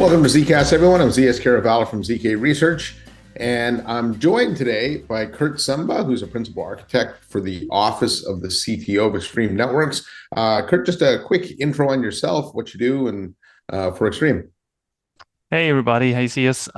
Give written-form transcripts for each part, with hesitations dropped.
Welcome to ZKast, everyone. I'm ZS Caravallo from ZK Research, and I'm joined today by Kurt Semba, who's a principal architect for the Office of the CTO of Extreme Networks. Kurt, just a quick intro on yourself, what you do, and for Extreme. Hey everybody, hey ZS.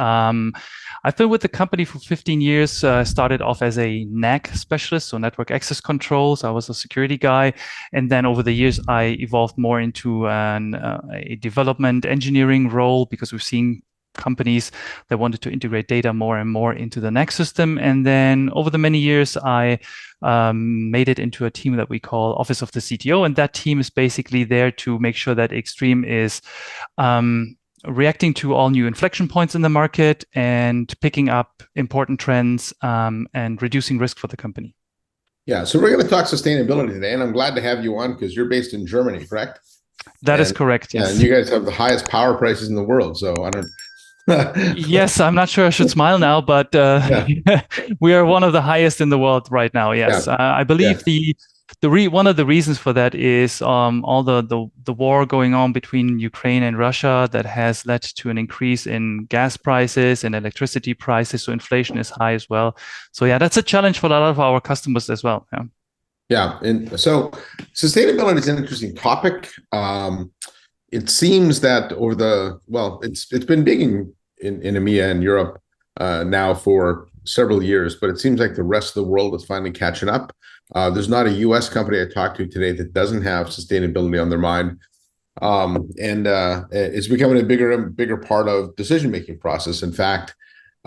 I've been with the company for 15 years. Started off as a NAC specialist, so network access controls. I was a security guy, and then over the years I evolved more into a development engineering role because we've seen companies that wanted to integrate data more and more into the NAC system. And then over the many years, I made it into a team that we call Office of the CTO, and that team is basically there to make sure that Extreme is reacting to all new inflection points in the market and picking up important trends and reducing risk for the company. Yeah, so we're going to talk sustainability today, and I'm glad to have you on because you're based in Germany, correct? That is correct, yes. And you guys have the highest power prices in the world, so I don't... Yes, I'm not sure I should smile now, but we are one of the highest in the world right now, yes. Yeah. I believe one of the reasons for that is all the war going on between Ukraine and Russia that has led to an increase in gas prices and electricity prices. So inflation is high as well. So yeah, that's a challenge for a lot of our customers as well. Yeah, and so sustainability is an interesting topic. It seems that it's been big in EMEA and Europe now for several years, but it seems like the rest of the world is finally catching up. There's not a U.S. company I talked to today that doesn't have sustainability on their mind, and it's becoming a bigger part of decision-making process. In fact,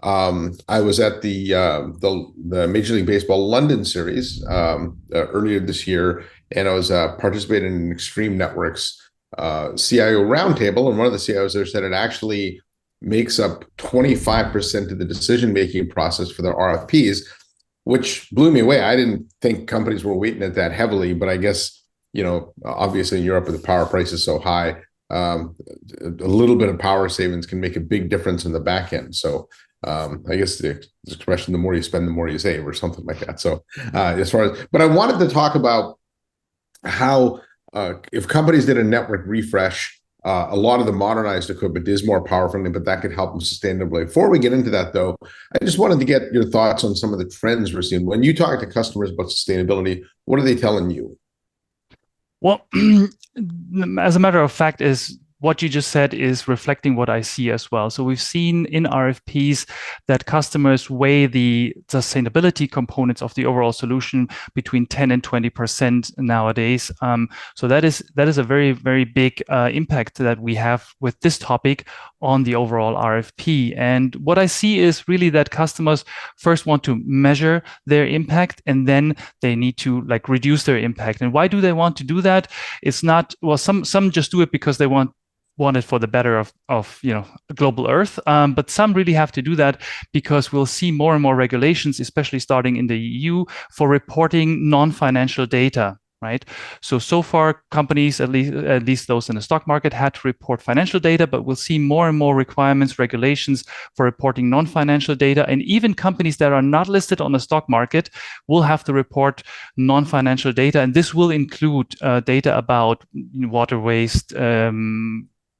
I was at the Major League Baseball London series earlier this year, and I was participating in Extreme Networks CIO roundtable, and one of the CIOs there said it actually makes up 25% of the decision-making process for their RFPs, which blew me away. I didn't think companies were weighting it that heavily, but I guess, obviously in Europe, the power price is so high, a little bit of power savings can make a big difference in the back end. So I guess the expression, the more you spend, the more you save, or something like that. So but I wanted to talk about how if companies did a network refresh, a lot of the modernized equipment is more power friendly, but that could help them sustainably. Before we get into that, though, I just wanted to get your thoughts on some of the trends we're seeing. When you talk to customers about sustainability, what are they telling you? Well, as a matter of fact, is what you just said is reflecting what I see as well. So we've seen in RFPs that customers weigh the sustainability components of the overall solution between 10 and 20% nowadays. So that is a very, very big impact that we have with this topic on the overall RFP. And what I see is really that customers first want to measure their impact, and then they need to reduce their impact. And why do they want to do that? It's not, well, some just do it because they want it for the better of global Earth, but some really have to do that because we'll see more and more regulations, especially starting in the EU, for reporting non-financial data. Right. So far, companies, at least those in the stock market, had to report financial data, but we'll see more and more requirements, regulations for reporting non-financial data. And even companies that are not listed on the stock market will have to report non-financial data. And this will include data about water waste,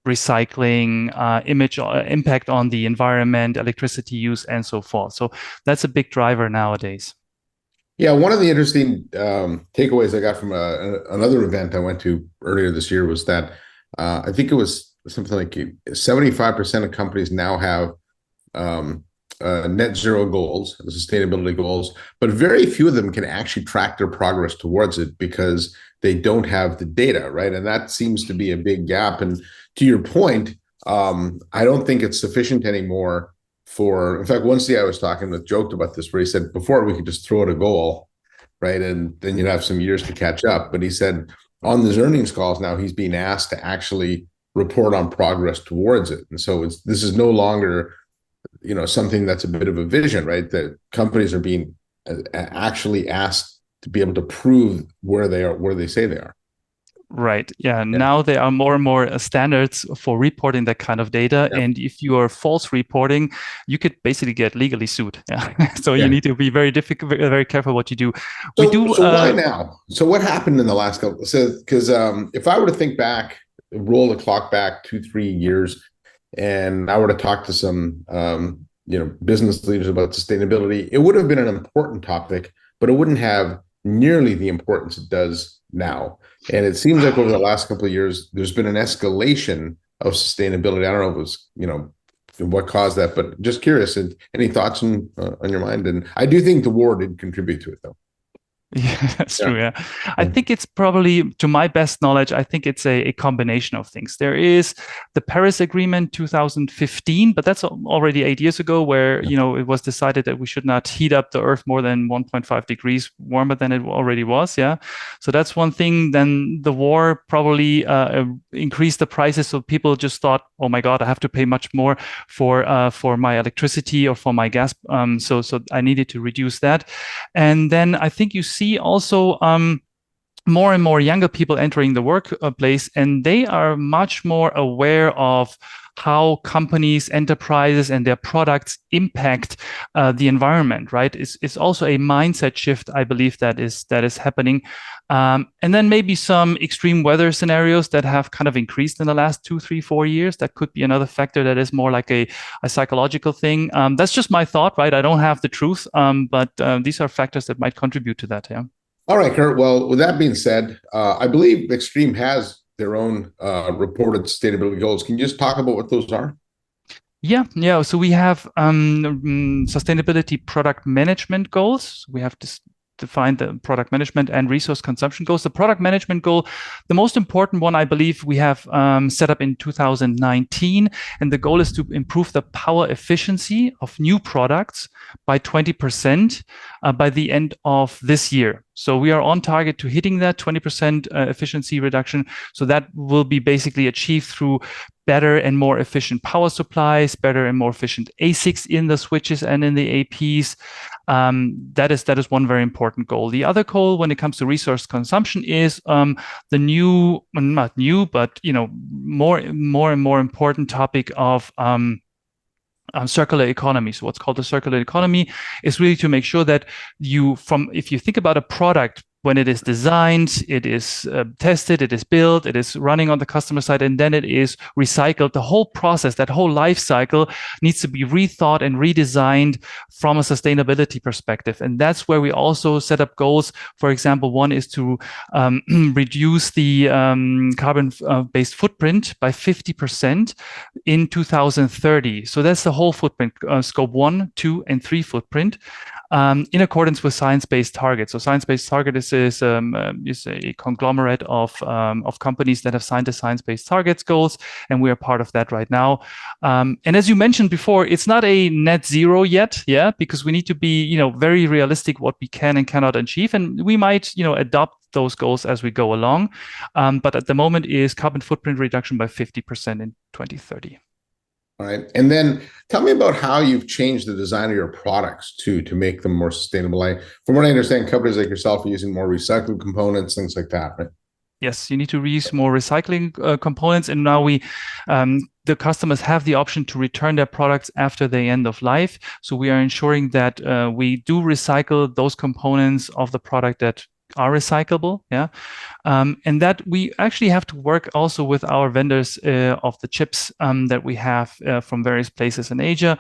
recycling, impact on the environment, electricity use, and so forth. So that's a big driver nowadays. Yeah, one of the interesting takeaways I got from another event I went to earlier this year was that I think it was something like 75% of companies now have net zero goals, sustainability goals, but very few of them can actually track their progress towards it because they don't have the data, right? And that seems to be a big gap. And to your point, I don't think it's sufficient anymore in fact, one CIO I was talking with joked about this, where he said before we could just throw out a goal, right? And then you'd have some years to catch up. But he said on his earnings calls now, he's being asked to actually report on progress towards it. And so this is no longer, something that's a bit of a vision, right? That companies are being actually asked to be able to prove where they are, where they say they are. Right. Yeah. Now there are more and more standards for reporting that kind of data. Yeah. And if you are false reporting, you could basically get legally sued. Yeah. So you need to be very careful what you do. So why now? So what happened in the last couple? So because if I were to think back, roll the clock back 2-3 years, and I were to talk to some business leaders about sustainability, it would have been an important topic, but it wouldn't have nearly the importance it does now. And it seems like over the last couple of years, there's been an escalation of sustainability. I don't know if it was, what caused that, but just curious. And any thoughts on your mind? And I do think the war did contribute to it, though. Yeah, that's true. Yeah. I think it's probably, to my best knowledge, I think it's a combination of things. There is the Paris Agreement 2015, but that's already 8 years ago, where, it was decided that we should not heat up the earth more than 1.5 degrees warmer than it already was. Yeah. So that's one thing. Then the war probably increased the prices. So people just thought, oh my God, I have to pay much more for my electricity or for my gas. So I needed to reduce that. And then I think you see also more and more younger people entering the workplace, and they are much more aware of how companies, enterprises, and their products impact the environment. Right? It's also a mindset shift, I believe, that is happening. And then maybe some extreme weather scenarios that have kind of increased in the last 2, 3, 4 years. That could be another factor that is more like a psychological thing. That's just my thought, right? I don't have the truth, but these are factors that might contribute to that. Yeah. All right, Kurt. Well, with that being said, I believe Extreme has their own reported sustainability goals. Can you just talk about what those are? Yeah. So we have sustainability product management goals. We have to define the product management and resource consumption goals. The product management goal, the most important one, I believe, we have set up in 2019, and the goal is to improve the power efficiency of new products by 20% by the end of this year. So we are on target to hitting that 20% efficiency reduction. So that will be basically achieved through better and more efficient power supplies, better and more efficient ASICs in the switches and in the APs. That is one very important goal. The other goal, when it comes to resource consumption, is the new, not new, but more and more important topic of circular economy. So what's called the circular economy is really to make sure that if you think about a product, when it is designed, it is tested, it is built, it is running on the customer side, and then it is recycled. The whole process, that whole life cycle, needs to be rethought and redesigned from a sustainability perspective. And that's where we also set up goals. For example, one is to reduce the carbon-based footprint by 50% in 2030. So that's the whole footprint, scope 1, 2, and 3 footprint. In accordance with science-based targets. So science-based target is a conglomerate of companies that have signed the science-based targets goals, and we are part of that right now. And as you mentioned before, it's not a net zero yet, yeah, because we need to be very realistic what we can and cannot achieve, and we might adopt those goals as we go along. But at the moment is carbon footprint reduction by 50% in 2030. All right. And then tell me about how you've changed the design of your products to make them more sustainable. From what I understand, companies like yourself are using more recycled components, things like that, right? Yes, you need to reuse more recycling components. And now the customers have the option to return their products after the end of life. So we are ensuring that we do recycle those components of the product that are recyclable, yeah, and that we actually have to work also with our vendors of the chips that we have from various places in Asia.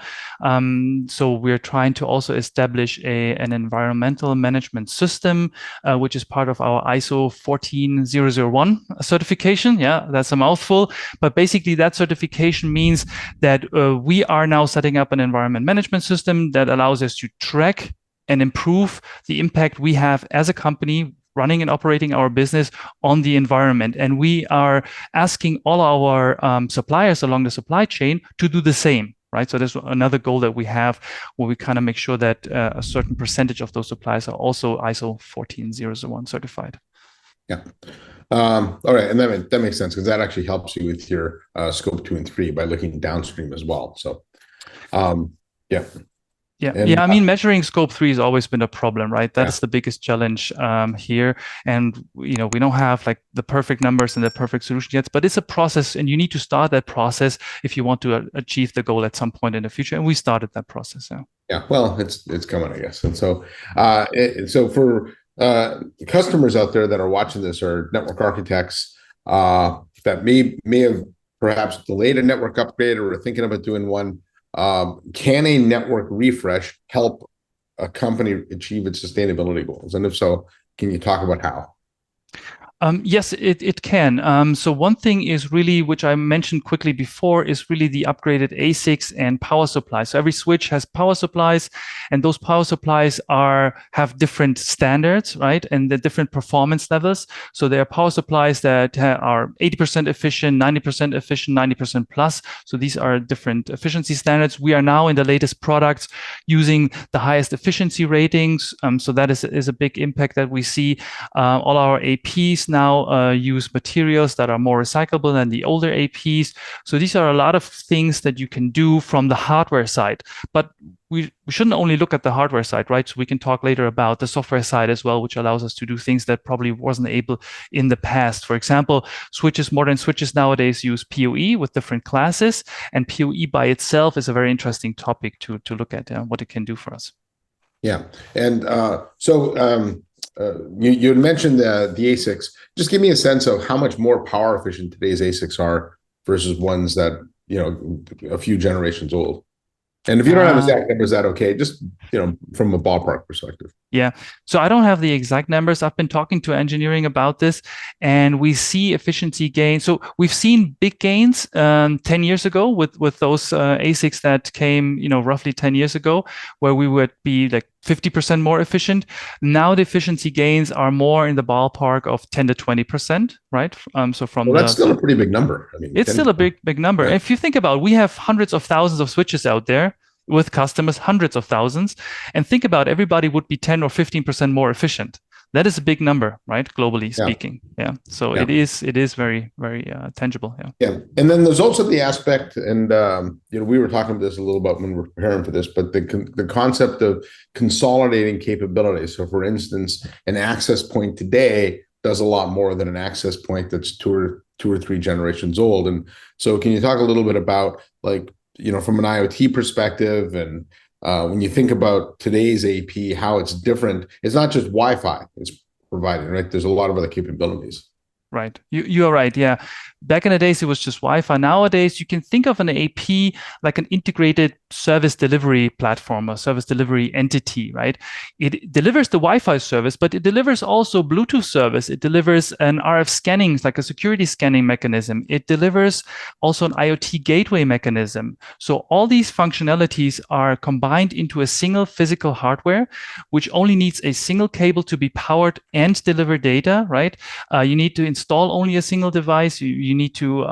So we're trying to also establish an environmental management system, which is part of our ISO 14001 certification. Yeah, that's a mouthful, but basically that certification means that we are now setting up an environment management system that allows us to track and improve the impact we have as a company running and operating our business on the environment. And we are asking all our suppliers along the supply chain to do the same, right? So there's another goal that we have where we kind of make sure that a certain percentage of those suppliers are also ISO 14001 certified. Yeah. All right. And that makes sense, because that actually helps you with your scope 2 and 3 by looking downstream as well. So, yeah. Yeah, I mean, measuring scope 3 has always been a problem, right? That's the biggest challenge here. And, we don't have like the perfect numbers and the perfect solution yet, but it's a process, and you need to start that process if you want to achieve the goal at some point in the future. And we started that process. Yeah, well, it's coming, I guess. And so, so for customers out there that are watching this, or network architects that may have perhaps delayed a network upgrade or are thinking about doing one, can a network refresh help a company achieve its sustainability goals? And if so, can you talk about how? Yes, it can. So one thing is really, which I mentioned quickly before, is really the upgraded ASICs and power supplies. So every switch has power supplies, and those power supplies have different standards, right? And the different performance levels. So there are power supplies that are 80% efficient, 90% efficient, 90% plus. So these are different efficiency standards. We are now in the latest products using the highest efficiency ratings. So that is a big impact that we see. All our APs now use materials that are more recyclable than the older APs. So these are a lot of things that you can do from the hardware side. But we shouldn't only look at the hardware side, right? So we can talk later about the software side as well, which allows us to do things that probably wasn't able in the past. For example, modern switches nowadays use PoE with different classes, and PoE by itself is a very interesting topic to look at what it can do for us. Yeah, and you had mentioned the ASICs. Just give me a sense of how much more power efficient today's ASICs are versus ones that, a few generations old. And if you don't have exact numbers, is that okay? Just, from a ballpark perspective. Yeah. So I don't have the exact numbers. I've been talking to engineering about this, and we see efficiency gains. So we've seen big gains 10 years ago with those ASICs that came, roughly 10 years ago, where we would be like 50% more efficient. Now the efficiency gains are more in the ballpark of 10 to 20%, right? That's still a pretty big number. I mean, it's still a big number. Yeah. If you think about it, we have hundreds of thousands of switches out there with customers, hundreds of thousands, and think about everybody would be 10 or 15% more efficient. That is a big number, right? Globally speaking. Yeah. So it is very, very tangible. Yeah. Yeah. And then there's also the aspect, and we were talking about this a little bit when we were preparing for this, but the concept of consolidating capabilities. So for instance, an access point today does a lot more than an access point that's two or three generations old. And so can you talk a little bit about, like, from an IoT perspective, and when you think about today's AP, how it's different? It's not just Wi-Fi it's providing, right? There's a lot of other capabilities. Right. You are right. Yeah. Back in the days, it was just Wi-Fi. Nowadays, you can think of an AP like an integrated service delivery platform or service delivery entity, right? It delivers the Wi-Fi service, but it delivers also Bluetooth service. It delivers an RF scanning, like a security scanning mechanism. It delivers also an IoT gateway mechanism. So all these functionalities are combined into a single physical hardware, which only needs a single cable to be powered and deliver data, right? You need to install only a single device. You need to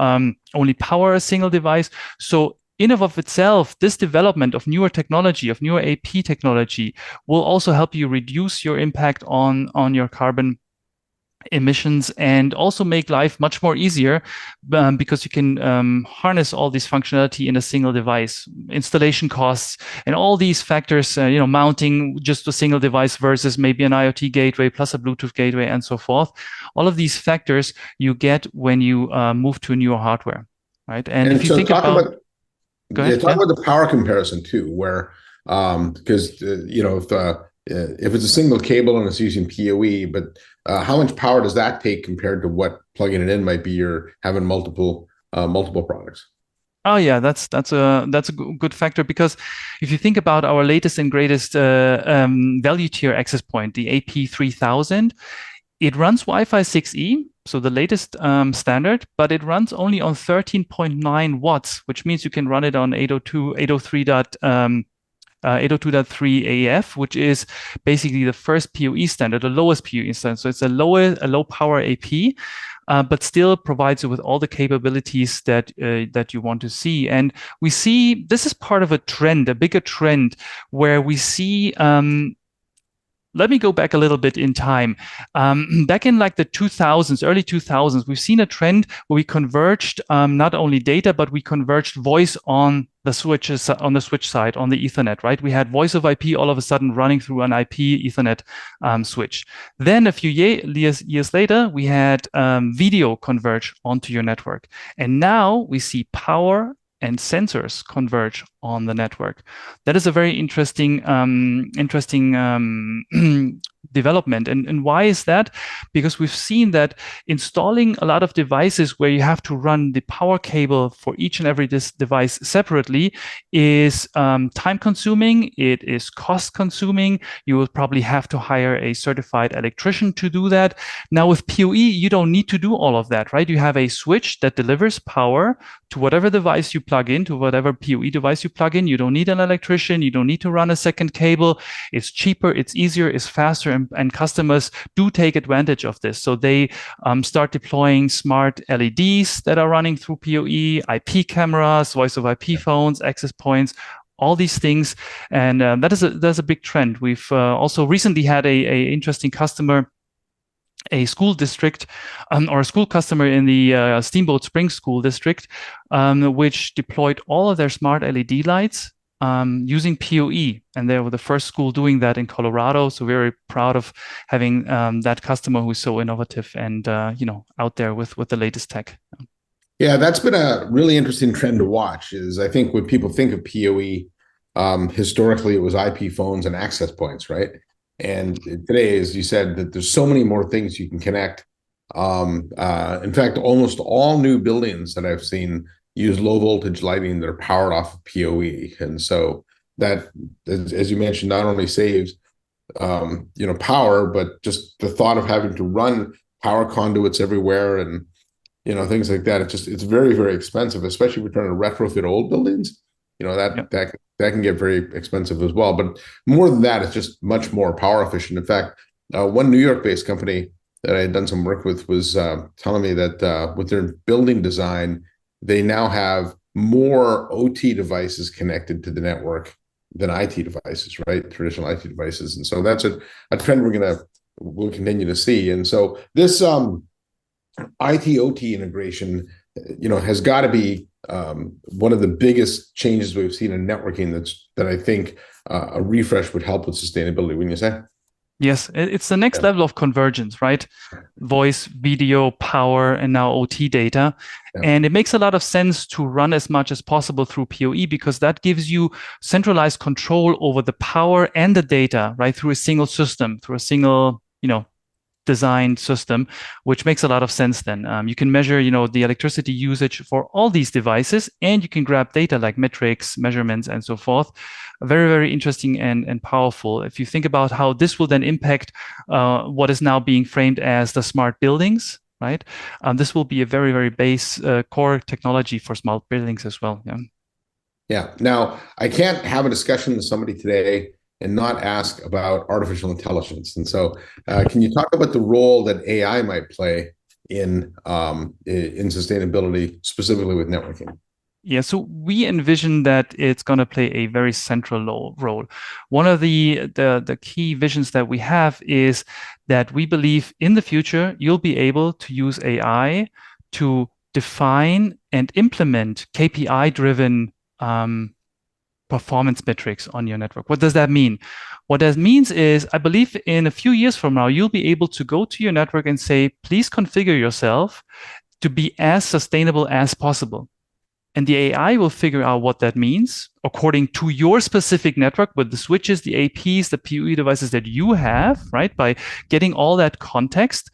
only power a single device. So in and of itself, this development of newer technology, of newer AP technology, will also help you reduce your impact on your carbon emissions and also make life much more easier because you can harness all this functionality in a single device. Installation costs and all these factors, mounting just a single device versus maybe an IoT gateway plus a Bluetooth gateway and so forth. All of these factors you get when you move to newer hardware, right? And if you think about the power comparison too, where because if it's a single cable and it's using PoE, but how much power does that take compared to what plugging it in might be? You're having multiple products. Oh yeah, that's a good factor, because if you think about our latest and greatest value tier access point, the AP3000, it runs Wi-Fi 6E, so the latest standard, but it runs only on 13.9 watts, which means you can run it on 802.3 AF, which is basically the first PoE standard, the lowest PoE standard. So it's a low power AP, but still provides you with all the capabilities that you want to see. And we see this is part of a trend, a bigger trend, where we see. Let me go back a little bit in time. Back in like the 2000s, early 2000s, we've seen a trend where we converged not only data, but we converged voice on the switches, on the switch side, on the Ethernet, right? We had voice of IP all of a sudden running through an IP Ethernet switch. Then a few years later, we had video converge onto your network. And now we see power and sensors converge on the network. That is a very interesting development. And why is that? Because we've seen that installing a lot of devices where you have to run the power cable for each and every device separately is time consuming. It is cost consuming. You will probably have to hire a certified electrician to do that. Now with PoE, you don't need to do all of that, right? You have a switch that delivers power to whatever device you plug in, to whatever PoE device you plug in. You don't need an electrician. You don't need to run a second cable. It's cheaper, it's easier, it's faster, and customers do take advantage of this. So they start deploying smart LEDs that are running through PoE, IP cameras, voice over IP phones, access points, all these things. And that's a big trend. We've also recently had a interesting customer, a school district or a school customer in the Steamboat Springs School District, which deployed all of their smart LED lights using PoE. And they were the first school doing that in Colorado. So we're very proud of having that customer who's so innovative and out there with the latest tech. Yeah, that's been a really interesting trend to watch. Is I think when people think of PoE, historically it was IP phones and access points, right? And today, as you said, that there's so many more things you can connect. In fact, almost all new buildings that I've seen use low voltage lighting that are powered off of PoE. And so that, as you mentioned, not only saves power, but just the thought of having to run power conduits everywhere and things like that. It's very, very expensive, especially if we're trying to retrofit old buildings. That can get very expensive as well. But more than that, it's just much more power efficient. In fact, one New York-based company that I had done some work with was telling me that with their building design, they now have more OT devices connected to the network than IT devices, right? Traditional IT devices. And so that's a trend we'll continue to see. And so this IT OT integration, has got to be one of the biggest changes we've seen in networking. That I think a refresh would help with sustainability. Wouldn't you say? Yes, it's the next level of convergence, right? Voice, video, power, and now OT data. Yeah. And it makes a lot of sense to run as much as possible through PoE because that gives you centralized control over the power and the data, right? Through a single system, through a single, designed system, which makes a lot of sense then. You can measure, the electricity usage for all these devices, and you can grab data like metrics, measurements, and so forth. Very, very interesting and powerful. If you think about how this will then impact what is now being framed as the smart buildings, right? This will be a very, very base core technology for smart buildings as well. Yeah. Yeah. Now, I can't have a discussion with somebody today and not ask about artificial intelligence. And so can you talk about the role that AI might play in sustainability, specifically with networking? Yeah, so we envision that it's going to play a very central role. One of the key visions that we have is that we believe in the future, you'll be able to use AI to define and implement KPI-driven performance metrics on your network. What does that mean? What that means is, I believe in a few years from now, you'll be able to go to your network and say, please configure yourself to be as sustainable as possible. And the AI will figure out what that means according to your specific network with the switches, the APs, the PoE devices that you have, right? By getting all that context.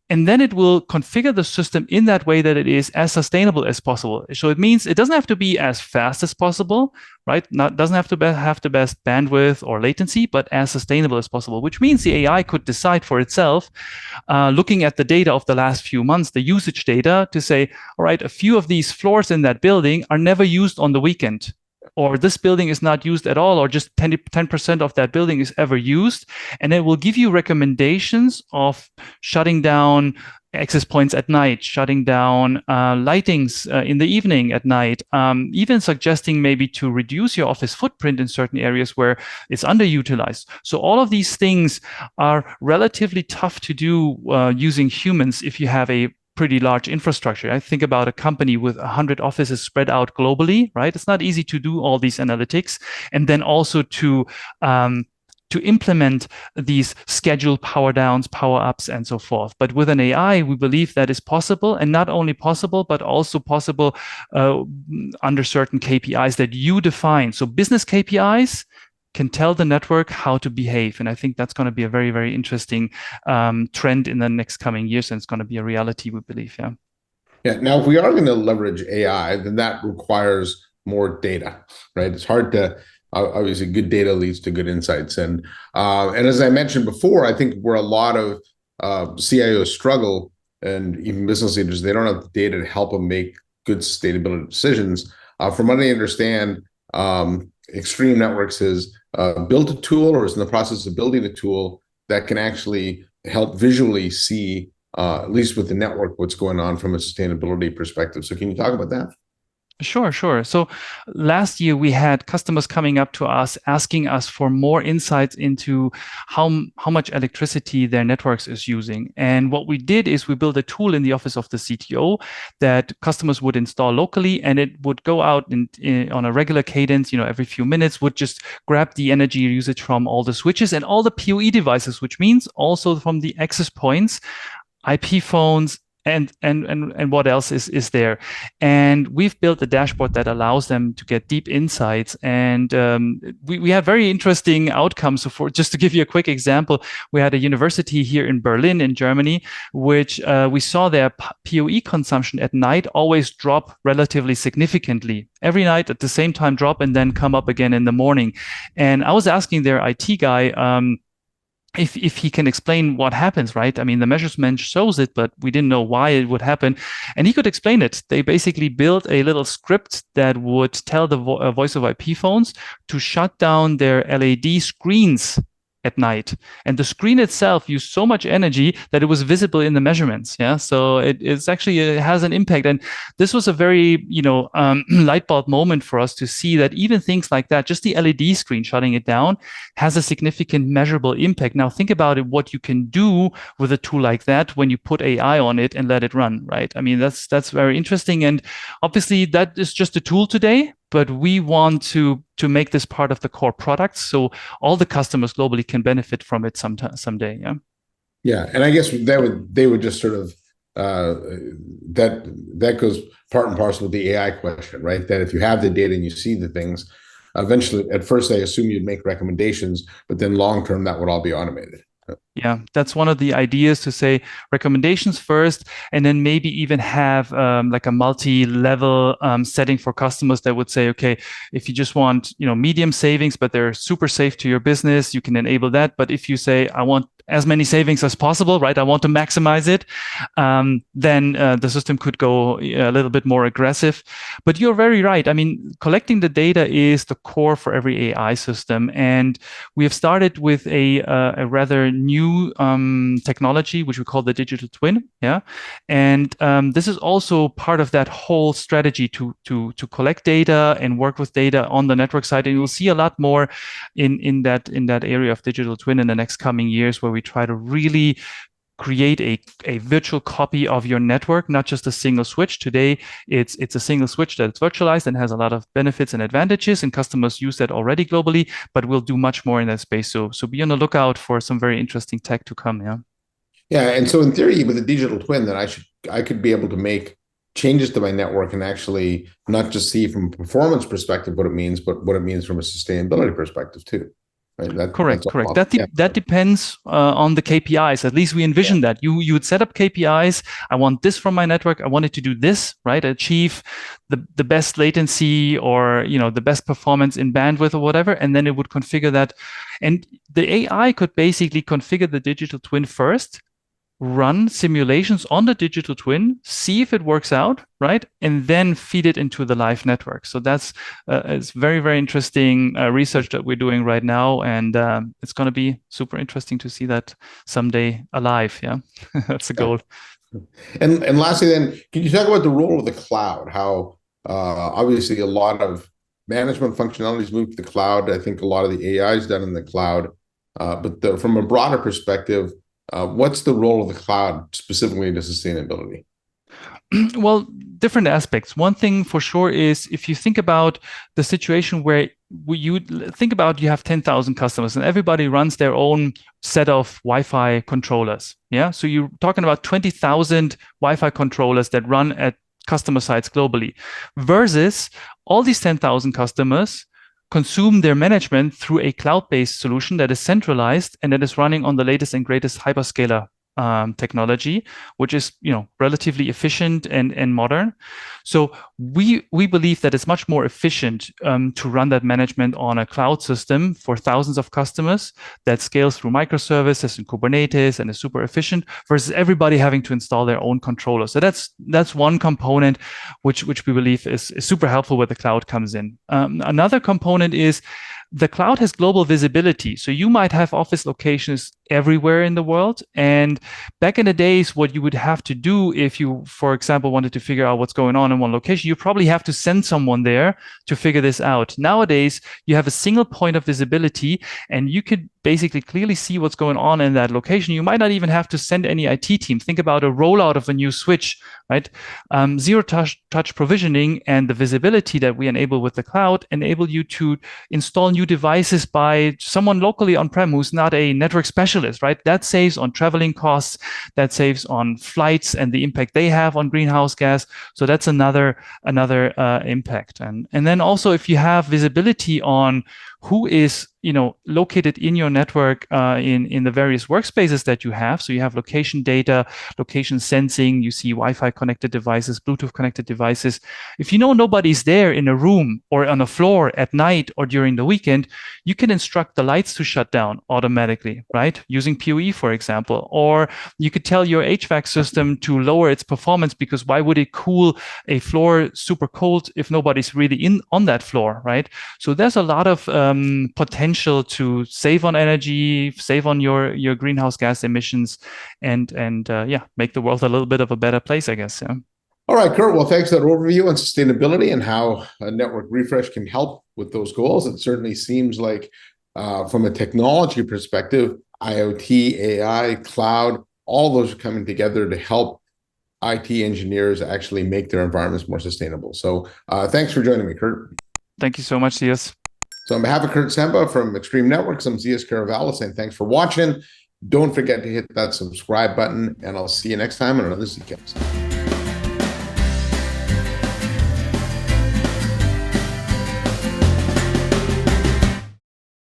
And then it will configure the system in that way that it is as sustainable as possible. So it means it doesn't have to be as fast as possible, right? Doesn't have to have the best bandwidth or latency, but as sustainable as possible, which means the AI could decide for itself, looking at the data of the last few months, the usage data, to say, all right, a few of these floors in that building are never used on the weekend. Or this building is not used at all, or just 10% of that building is ever used. And it will give you recommendations of shutting down access points at night, shutting down lightings in the evening at night, even suggesting maybe to reduce your office footprint in certain areas where it's underutilized. So all of these things are relatively tough to do using humans if you have a pretty large infrastructure. I think about a company with 100 offices spread out globally, right? It's not easy to do all these analytics and then also to to implement these scheduled power downs, power ups, and so forth. But with an AI, we believe that is possible, and not only possible, but also possible under certain KPIs that you define. So business KPIs can tell the network how to behave. And I think that's going to be a very, very interesting trend in the next coming years. And it's going to be a reality, we believe. Yeah. Yeah. Now, if we are going to leverage AI, then that requires more data, right? It's hard to, obviously, good data leads to good insights. And as I mentioned before, I think where a lot of CIOs struggle, and even business leaders, they don't have the data to help them make good sustainability decisions. From what I understand, Extreme Networks has built a tool, or is in the process of building a tool that can actually help visually see, at least with the network, what's going on from a sustainability perspective. So can you talk about that? Sure, sure. So last year we had customers coming up to us asking us for more insights into how much electricity their networks is using. And what we did is we built a tool in the office of the CTO that customers would install locally, and it would go out on a regular cadence, every few minutes, would just grab the energy usage from all the switches and all the PoE devices, which means also from the access points, IP phones, and what else is there. And we've built a dashboard that allows them to get deep insights. And we had very interesting outcomes. So for just to give you a quick example, we had a university here in Berlin, in Germany, which we saw their PoE consumption at night always drop relatively significantly. Every night at the same time drop and then come up again in the morning. And I was asking their IT guy, if he can explain what happens, right? I mean, the measurement shows it, but we didn't know why it would happen. And he could explain it. They basically built a little script that would tell the voice over IP phones to shut down their LED screens at night. And the screen itself used so much energy that it was visible in the measurements. Yeah. So it has an impact. And this was a very, light bulb moment for us to see that even things like that, just the LED screen shutting it down, has a significant measurable impact. Now think about it, what you can do with a tool like that when you put AI on it and let it run, right? I mean, that's very interesting. And obviously that is just a tool today, but we want to make this part of the core product so all the customers globally can benefit from it someday. Yeah. Yeah, and I guess they would just sort of that goes part and parcel with the AI question, right? That if you have the data and you see the things, eventually, at first, I assume you'd make recommendations, but then long term, that would all be automated. Yeah, that's one of the ideas, to say recommendations first, and then maybe even have like a multi-level setting for customers that would say, okay, if you just want, medium savings, but they're super safe to your business, you can enable that. But if you say, I want as many savings as possible, right? I want to maximize it. Then the system could go a little bit more aggressive. But you're very right. I mean, collecting the data is the core for every AI system. And we have started with a rather new technology, which we call the digital twin. Yeah. And this is also part of that whole strategy to collect data and work with data on the network side. And you'll see a lot more in that area of digital twin in the next coming years, where we try to really create a virtual copy of your network, not just a single switch. Today, it's a single switch that's virtualized and has a lot of benefits and advantages, and customers use that already globally, but we'll do much more in that space. So be on the lookout for some very interesting tech to come. Yeah. Yeah, and so in theory, with a digital twin, then I could be able to make changes to my network and actually not just see from a performance perspective what it means, but what it means from a sustainability perspective too. Right? Correct. That depends on the KPIs. At least we envision that you would set up KPIs. I want this from my network. I want it to do this, right? Achieve the best latency, or the best performance in bandwidth or whatever, and then it would configure that. And the AI could basically configure the digital twin first, run simulations on the digital twin, see if it works out, right? And then feed it into the live network. So that's it's very, very interesting research that we're doing right now. And it's going to be super interesting to see that someday alive. Yeah, that's the goal. And lastly, then, can you talk about the role of the cloud? How obviously a lot of management functionalities moved to the cloud. I think a lot of the AI is done in the cloud. But from a broader perspective, what's the role of the cloud specifically to sustainability? Well, different aspects. One thing for sure is if you think about the situation where you think about you have 10,000 customers and everybody runs their own set of Wi-Fi controllers. Yeah. So you're talking about 20,000 Wi-Fi controllers that run at customer sites globally versus all these 10,000 customers consume their management through a cloud-based solution that is centralized and that is running on the latest and greatest hyperscaler technology, which is relatively efficient and modern. So we believe that it's much more efficient to run that management on a cloud system for thousands of customers that scales through microservices and Kubernetes and is super efficient versus everybody having to install their own controller. So that's one component which we believe is super helpful where the cloud comes in. Another component is the cloud has global visibility. So you might have office locations everywhere in the world. And back in the days, what you would have to do if you, for example, wanted to figure out what's going on in one location, you probably have to send someone there to figure this out. Nowadays, you have a single point of visibility and you could basically clearly see what's going on in that location. You might not even have to send any IT team. Think about a rollout of a new switch, right? Zero touch provisioning and the visibility that we enable with the cloud enable you to install new devices by someone locally on-prem who's not a network specialist, right? That saves on traveling costs, that saves on flights and the impact they have on greenhouse gas. So that's another impact. And then also if you have visibility on who is located in your network in the various workspaces that you have. So you have location data, location sensing, you see Wi-Fi connected devices, Bluetooth connected devices. If you know nobody's there in a room or on a floor at night or during the weekend, you can instruct the lights to shut down automatically, right? Using PoE, for example. Or you could tell your HVAC system to lower its performance because why would it cool a floor super cold if nobody's really on that floor, right? So there's a lot of potential to save on energy, save on your greenhouse gas emissions, and make the world a little bit of a better place, I guess. Yeah. All right, Kurt. Well, thanks for that overview on sustainability and how a network refresh can help with those goals. It certainly seems like, from a technology perspective, IoT, AI, cloud, all those are coming together to help IT engineers actually make their environments more sustainable. So thanks for joining me, Kurt. Thank you so much, Zias. So on behalf of Kurt Semba from Extreme Networks, I'm Zias Caravallo saying thanks for watching. Don't forget to hit that subscribe button, and I'll see you next time on another ZKast.